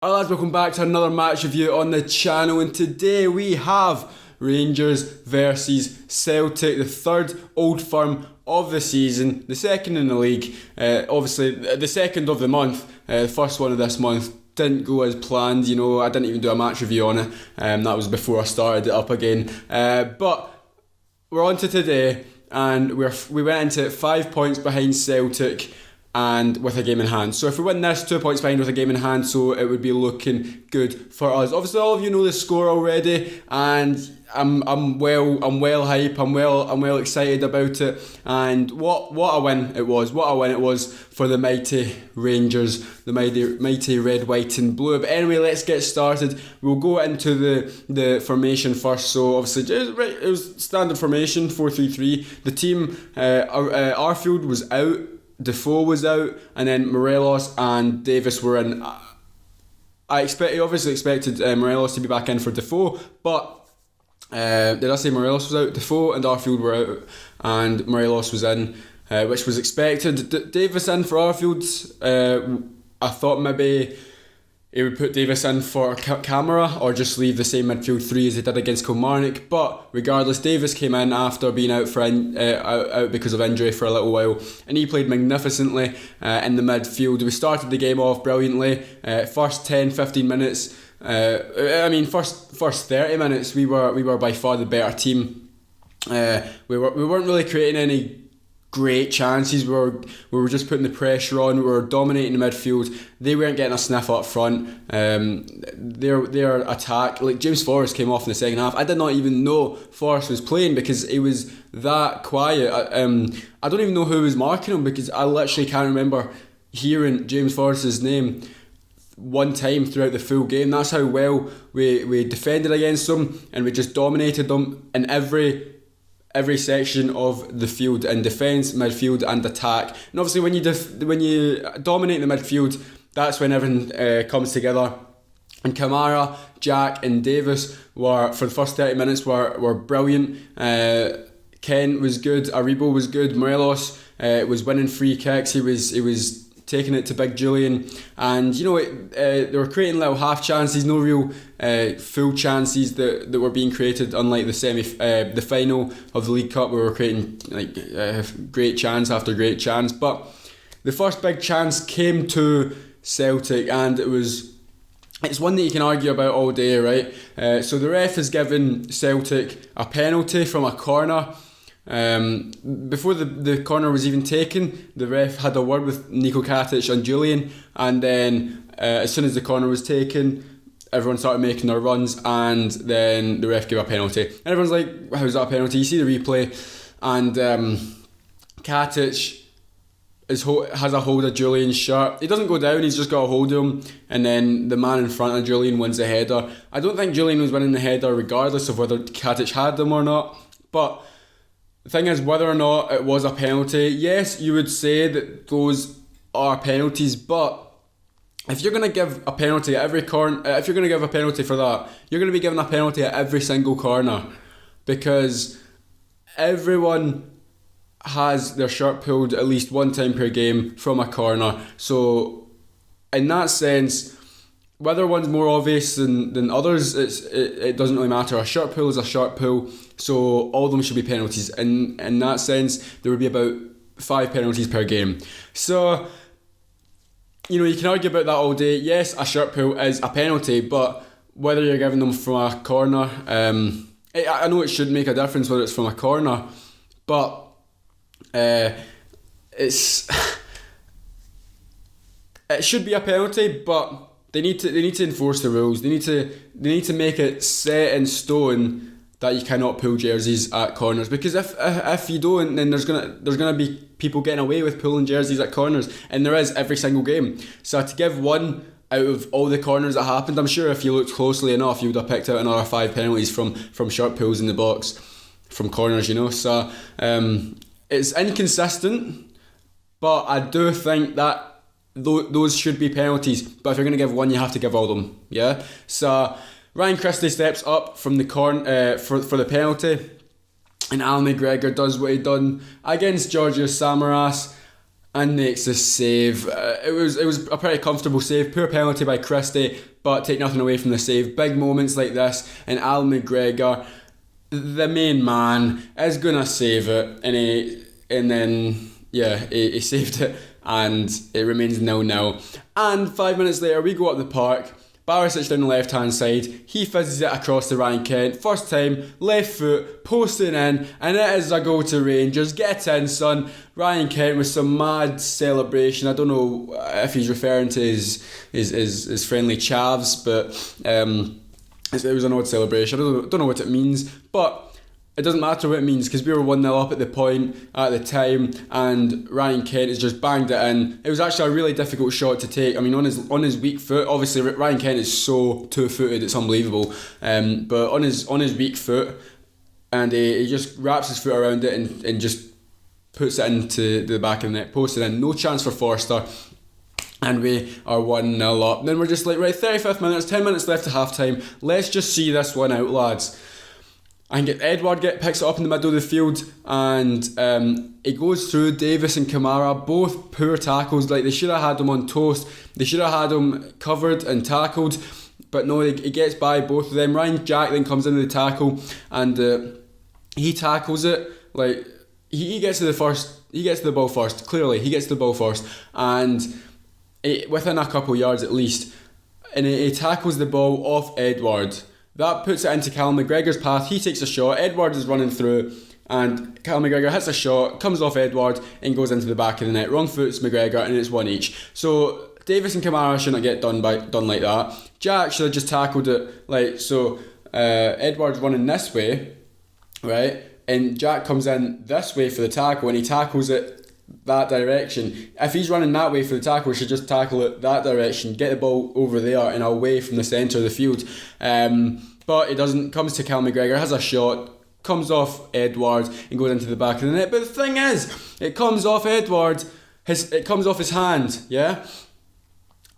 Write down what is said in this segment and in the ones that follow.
Hi lads, welcome back to another match review on the channel, and today we have Rangers versus Celtic, the third Old Firm of the season, the second in the league, obviously the second of the month. The first one of this month didn't go as planned, I didn't even do a match review on it, that was before I started it up again, but we're on to today, and we went into it 5 points behind Celtic and with a game in hand. So if we win this, 2 points behind with a game in hand, so it would be looking good for us. Obviously, all of you know the score already, and I'm well hype. I'm well excited about it. And what a win it was! What a win it was for the mighty Rangers, the mighty red, white, and blue. But anyway, let's get started. We'll go into the formation first. So obviously, it was standard formation 4-3-3. The team, Arfield was out. Defoe was out, and then Morelos and Davis were in. I obviously expected Morelos to be back in for Defoe, but did I say Morelos was out? Defoe and Arfield were out, and Morelos was in, which was expected. Davis in for Arfield. I thought maybe he would put Davis in for Camara or just leave the same midfield three as he did against Kilmarnock. But regardless, Davis came in after being out out because of injury for a little while, and he played magnificently in the midfield. We started the game off brilliantly. First 10-15 minutes, first 30 minutes, we were by far the better team. We weren't really creating any great chances. We were just putting the pressure on. We were dominating the midfield. They weren't getting a sniff up front. Their attack, like James Forrest came off in the second half. I did not even know Forrest was playing because it was that quiet. I don't even know who was marking him because I literally can't remember hearing James Forrest's name one time throughout the full game. That's how well we defended against them, and we just dominated them in every section of the field, in defence, midfield and attack. And obviously when you dominate the midfield, that's when everything comes together. And Kamara, Jack and Davis were, for the first 30 minutes, were brilliant. Ken was good, Aribo was good, Morelos was winning free kicks, he was taking it to Big Julian, and they were creating little half chances, no real full chances that were being created. Unlike the final of the League Cup, where we were creating great chance after great chance. But the first big chance came to Celtic, and it's one that you can argue about all day, right? So the ref has given Celtic a penalty from a corner. Before the corner was even taken, the ref had a word with Niko Katic and Julian, and then as soon as the corner was taken, everyone started making their runs, and then the ref gave a penalty. And everyone's like, how's that a penalty? You see the replay, and Katic has a hold of Julian's shirt. He doesn't go down, he's just got a hold of him, and then the man in front of Julian wins the header. I don't think Julian was winning the header regardless of whether Katic had them or not, but the thing is, whether or not it was a penalty, yes, you would say that those are penalties, but if you're going to give a penalty at every corner, if you're going to give a penalty for that, you're going to be given a penalty at every single corner, because everyone has their shirt pulled at least one time per game from a corner. So in that sense, whether one's more obvious than others, it doesn't really matter. A shirt pull is a shirt pull, so all of them should be penalties. And in that sense, there would be about 5 penalties per game. So, you can argue about that all day. Yes, a shirt pull is a penalty, but whether you're giving them from a corner, I know it should make a difference whether it's from a corner, but it should be a penalty, but They need to enforce the rules. They need to make it set in stone that you cannot pull jerseys at corners. Because if you don't, then there's gonna be people getting away with pulling jerseys at corners, and there is every single game. So to give one out of all the corners that happened, I'm sure if you looked closely enough, you would have picked out another 5 penalties from shirt pulls in the box, from corners. So it's inconsistent, but I do think that those should be penalties, but if you're going to give one, you have to give all of them. Yeah. So Ryan Christie steps up from the for the penalty, and Al McGregor does what he done against Georgios Samaras. and makes the save. It was a pretty comfortable save. Poor penalty by Christie, but take nothing away from the save. Big moments like this, and Al McGregor, the main man, is gonna save it, and then he saved it, and it remains 0-0. And 5 minutes later, we go up the park. Barisic down the left hand side, he fizzes it across to Ryan Kent. First time, left foot, posting in, and it is a goal to Rangers. Get it in, son. Ryan Kent with some mad celebration. I don't know if he's referring to his friendly chavs, but it was an odd celebration. I don't know what it means, but it doesn't matter what it means, because we were 1-0 up at the time, and Ryan Kent has just banged it in. It was actually a really difficult shot to take. I mean, on his weak foot, obviously Ryan Kent is so two-footed, it's unbelievable. But on his weak foot, and he just wraps his foot around it and just puts it into the back of the net, posts it in. No chance for Forster. And we are 1-0 up. Then we're just like, right, 35th minutes, 10 minutes left to half time. Let's just see this one out, lads. And Edward picks it up in the middle of the field, and it goes through Davis and Kamara, both poor tackles. Like, they should have had him on toast. They should have had him covered and tackled, but no, he gets by both of them. Ryan Jack then comes into the tackle, and he tackles it. Like, he gets to the ball first. Clearly, he gets to the ball first, and within a couple yards at least, and he tackles the ball off Edward. That puts it into Callum McGregor's path. He takes a shot. Edward is running through, and Callum McGregor hits a shot, comes off Edward, and goes into the back of the net. Wrong foot's McGregor, and it's one each. So Davis and Kamara shouldn't get done like that. Jack should have just tackled it like so. Edward's running this way, right, and Jack comes in this way for the tackle, and he tackles it that direction. If he's running that way for the tackle, he should just tackle it that direction, get the ball over there and away from the centre of the field. But he doesn't. Comes to Cal McGregor, has a shot, comes off Edward and goes into the back of the net. But the thing is, it comes off Edward, it comes off his hand, yeah,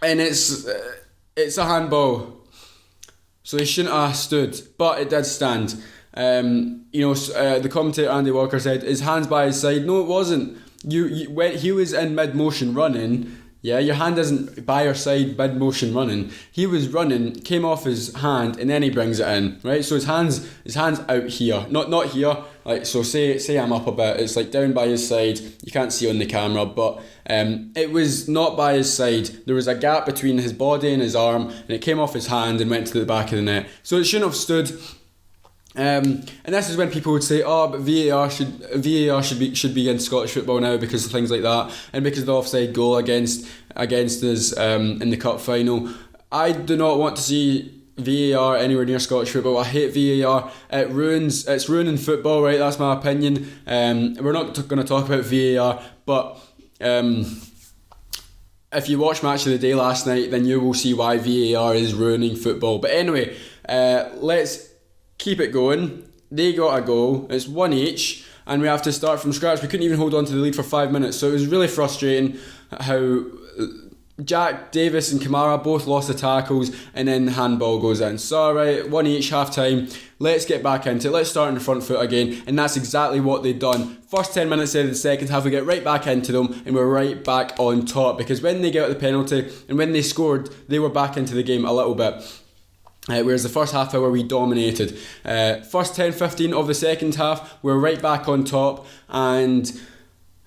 and it's a handball. So he shouldn't have stood, but it did stand. The commentator Andy Walker said his hand's by his side. No, it wasn't. When he was in mid motion running, yeah, your hand isn't by your side mid motion running. He was running, came off his hand, and then he brings it in, right? So his hand's out here, not here. Like, so say I'm up a bit, it's like down by his side. You can't see on the camera, but it was not by his side. There was a gap between his body and his arm, and it came off his hand and went to the back of the net. So it shouldn't have stood. And this is when people would say, oh, but VAR should be in Scottish football now because of things like that, and because of the offside goal against us in the cup final. I do not want to see VAR anywhere near Scottish football. I hate VAR. It's ruining football, right? That's my opinion. We're not going to talk about VAR, but if you watch Match of the Day last night, then you will see why VAR is ruining football. But anyway, let's keep it going. They got a goal. It's one each, and we have to start from scratch. We couldn't even hold on to the lead for 5 minutes, so it was really frustrating how Jack, Davis and Kamara both lost the tackles, and then the handball goes in. So alright, one each, half time. Let's get back into it. Let's start on the front foot again, and that's exactly what they've done. First 10 minutes of the second half, we get right back into them, and we're right back on top, because when they get the penalty and when they scored, they were back into the game a little bit. Whereas the first half hour we dominated. First 10-15 of the second half, we're right back on top, and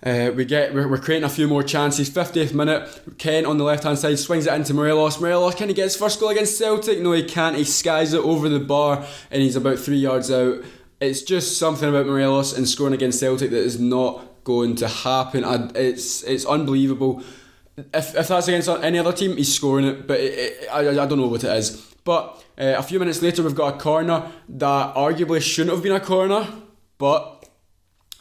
we're creating a few more chances. 50th minute, Kent on the left hand side swings it into Morelos. Morelos, can he get his first goal against Celtic? No, he can't. He skies it over the bar, and he's about 3 yards out. It's just something about Morelos and scoring against Celtic that is not going to happen. It's unbelievable. If that's against any other team, he's scoring it, but I don't know what it is. But a few minutes later, we've got a corner that arguably shouldn't have been a corner, but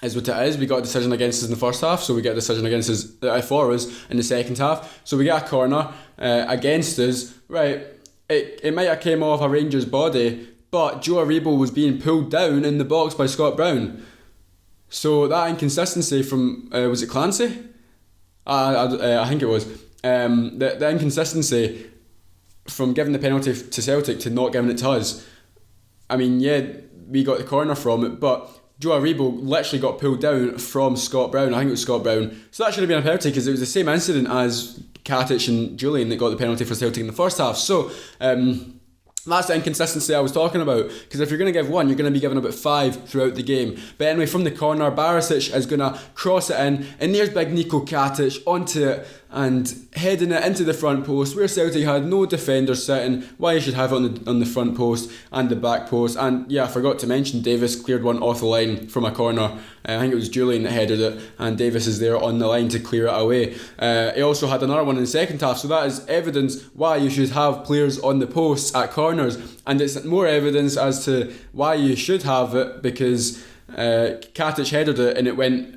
is what it is. We got a decision against us in the first half, so we get a decision against us for us in the second half. So we get a corner against us. Right, it might have came off a Rangers body, but Joe Aribo was being pulled down in the box by Scott Brown. So that inconsistency from was it Clancy? I think it was the inconsistency from giving the penalty to Celtic to not giving it to us. I mean, yeah, we got the corner from it, but Joe Aribo literally got pulled down from Scott Brown. I think it was Scott Brown. So that should have been a penalty because it was the same incident as Katic and Julian that got the penalty for Celtic in the first half. So that's the inconsistency I was talking about, because if you're going to give one, you're going to be giving about 5 throughout the game. But anyway, from the corner, Barisic is going to cross it in, and there's big Niko Katic onto it and heading it into the front post where Celtic had no defenders sitting. Why you should have it on the front post and the back post. And yeah, I forgot to mention, Davis cleared one off the line from a corner. I think it was Julian that headed it, and Davis is there on the line to clear it away. He also had another one in the second half, so that is evidence why you should have players on the posts at corners, and it's more evidence as to why you should have it, because Katic headed it and it went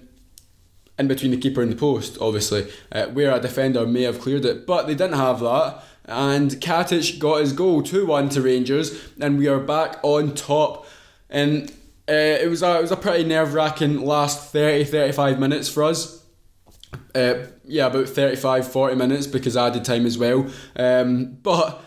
in between the keeper and the post, obviously, where a defender may have cleared it, but they didn't have that, and Katic got his goal, 2-1 to Rangers, and we are back on top. And it was a pretty nerve-wracking last 30-35 minutes for us. About 35-40 minutes because added time as well. But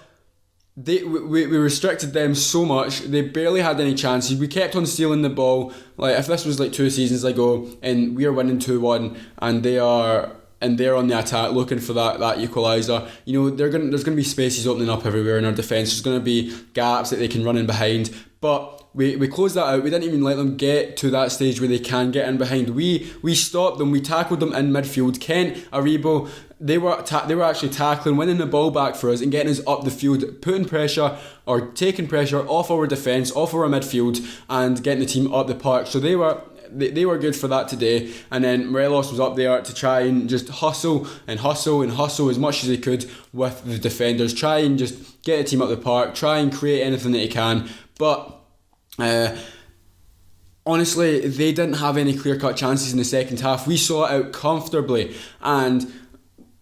we restricted them so much. They barely had any chances. We kept on stealing the ball. Like, if this was like 2 seasons ago and we are winning 2-1 and they're on the attack looking for that equaliser, you know, there's going to be spaces opening up everywhere in our defence. There's going to be gaps that they can run in behind. But we closed that out. We didn't even let them get to that stage where they can get in behind. We stopped them. We tackled them in midfield. Kent, Aribo, they were actually tackling, winning the ball back for us and getting us up the field, putting pressure or taking pressure off our defence, off our midfield, and getting the team up the park. So they were good for that today. And then Morelos was up there to try and just hustle as much as he could with the defenders. Try and just get the team up the park. Try and create anything that he can. But honestly, they didn't have any clear-cut chances in the second half. We saw it out comfortably, and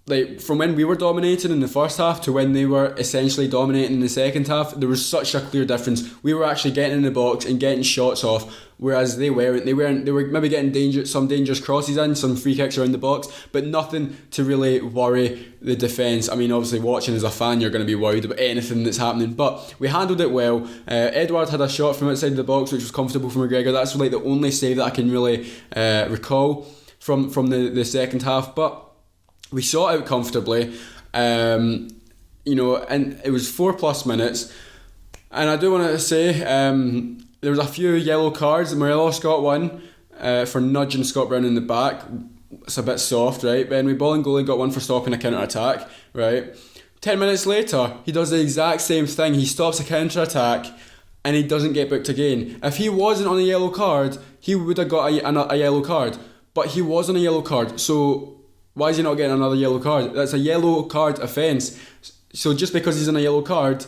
like from when we were dominating in the first half to when they were essentially dominating in the second half, there was such a clear difference. We were actually getting in the box and getting shots off, whereas they weren't. They were maybe getting some dangerous crosses in, some free kicks around the box, but nothing to really worry the defence. I mean, obviously watching as a fan, you're going to be worried about anything that's happening, but we handled it well. Edward had a shot from outside the box which was comfortable for McGregor. That's like the only save that I can really recall from the second half, but we saw it out comfortably, and it was 4+ minutes. And I do want to say, there was a few yellow cards. Morelos got one for nudging Scott Brown in the back. It's a bit soft, right? But anyway, Bolingoli got one for stopping a counter-attack, right? 10 minutes later, he does the exact same thing. He stops a counter-attack and he doesn't get booked again. If he wasn't on a yellow card, he would have got a yellow card. But he was on a yellow card, so why is he not getting another yellow card? That's a yellow card offence. So just because he's on a yellow card,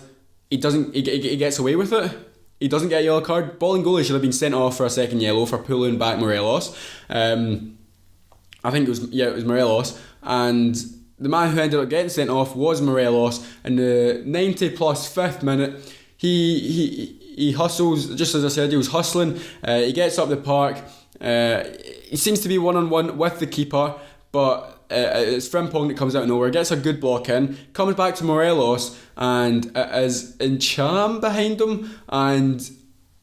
he gets away with it. He doesn't get a yellow card. Bolingoli should have been sent off for a second yellow for pulling back Morelos. I think it was Morelos. And the man who ended up getting sent off was Morelos. In the 90+5th minute, he hustles, just as I said, he was hustling. He gets up the park. He seems to be one-on-one with the keeper, but it's Frimpong that comes out of nowhere, gets a good block in, comes back to Morelos, and it is Encham behind him, and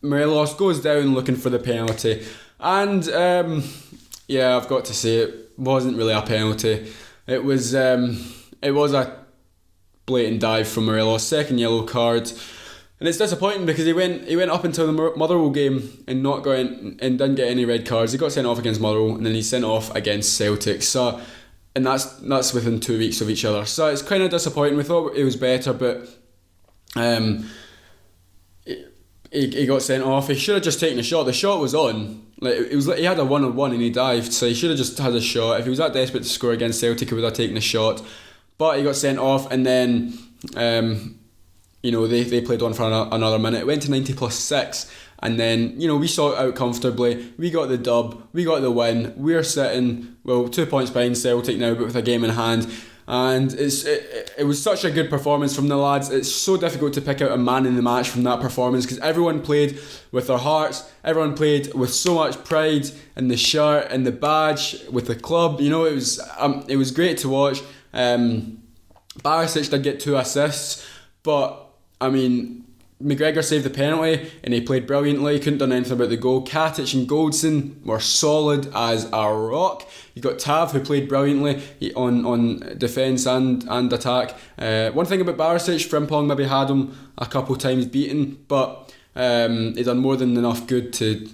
Morelos goes down looking for the penalty. And I've got to say, it wasn't really a penalty. It was a blatant dive from Morelos, second yellow card. And it's disappointing because he went up until the Motherwell game and didn't get any red cards. He got sent off against Motherwell and then he sent off against Celtic. So, and that's within 2 weeks of each other. So it's kind of disappointing. We thought it was better, but he got sent off. He should have just taken a shot. The shot was on. He had a 1-on-1 and he dived. So he should have just had a shot. If he was that desperate to score against Celtic, he would have taken a shot. But he got sent off, and then they played on for another minute. It went to 90+6, and then we saw it out comfortably. We got the dub, we got the win. We're sitting 2 points behind Celtic now, but with a game in hand. And it was such a good performance from the lads. It's so difficult to pick out a man in the match from that performance because everyone played with their hearts. Everyone played with so much pride in the shirt and the badge with the club. It was great to watch. Barisic did get 2 assists, but I mean, McGregor saved the penalty and he played brilliantly, couldn't done anything about the goal. Katic and Goldson were solid as a rock. You got Tav, who played brilliantly on defence and attack. One thing about Barisic, Frimpong maybe had him a couple times beaten, but he done more than enough good to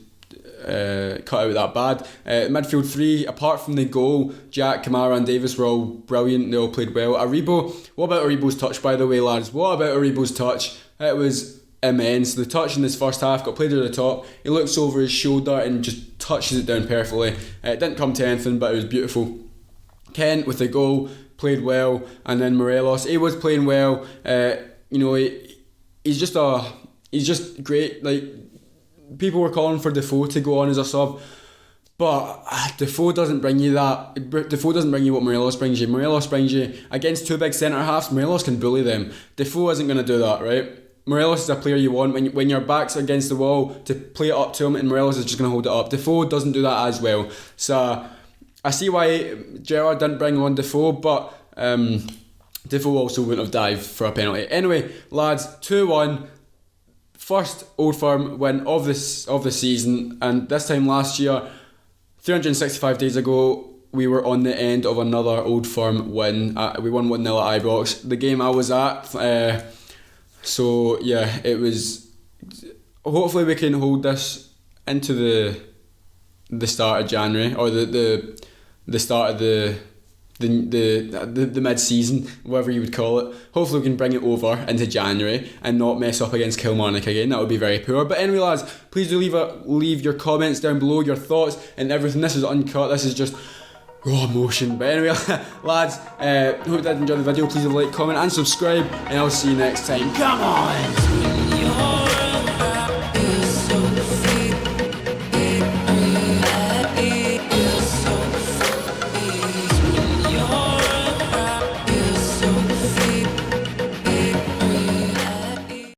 cut out that bad. Midfield three, apart from the goal, Jack, Kamara and Davis were all brilliant. They all played well. Aribo, what about Aribo's touch, by the way, lads? What about Aribo's touch? It was immense. The touch in this first half, got played to the top. He looks over his shoulder and just touches it down perfectly. It didn't come to anything, but it was beautiful. Kent with the goal, played well, and then Morelos, he was playing well. He's just great. Like, people were calling for Defoe to go on as a sub, but Defoe doesn't bring you that. Defoe doesn't bring you what Morelos brings you. Morelos brings you against two big centre halves. Morelos can bully them. Defoe isn't going to do that, right? Morelos is a player you want when your back's against the wall to play it up to him, and Morelos is just going to hold it up. Defoe doesn't do that as well. So I see why Gerrard didn't bring on Defoe, but Defoe also wouldn't have dived for a penalty. Anyway, lads, 2-1. First Old Firm win of the season, and this time last year, 365 days ago, we were on the end of another Old Firm win. We won 1-0 at Ibrox, the game I was at. So yeah, it was. Hopefully we can hold this into the start of January, or the start of the mid-season, whatever you would call it. Hopefully we can bring it over into January and not mess up against Kilmarnock again. That would be very poor. But anyway, lads, please do leave your comments down below, your thoughts and everything. This is uncut. This is just raw emotion. But anyway, lads, hope you did enjoy the video. Please leave a like, comment and subscribe, and I'll see you next time. Come on!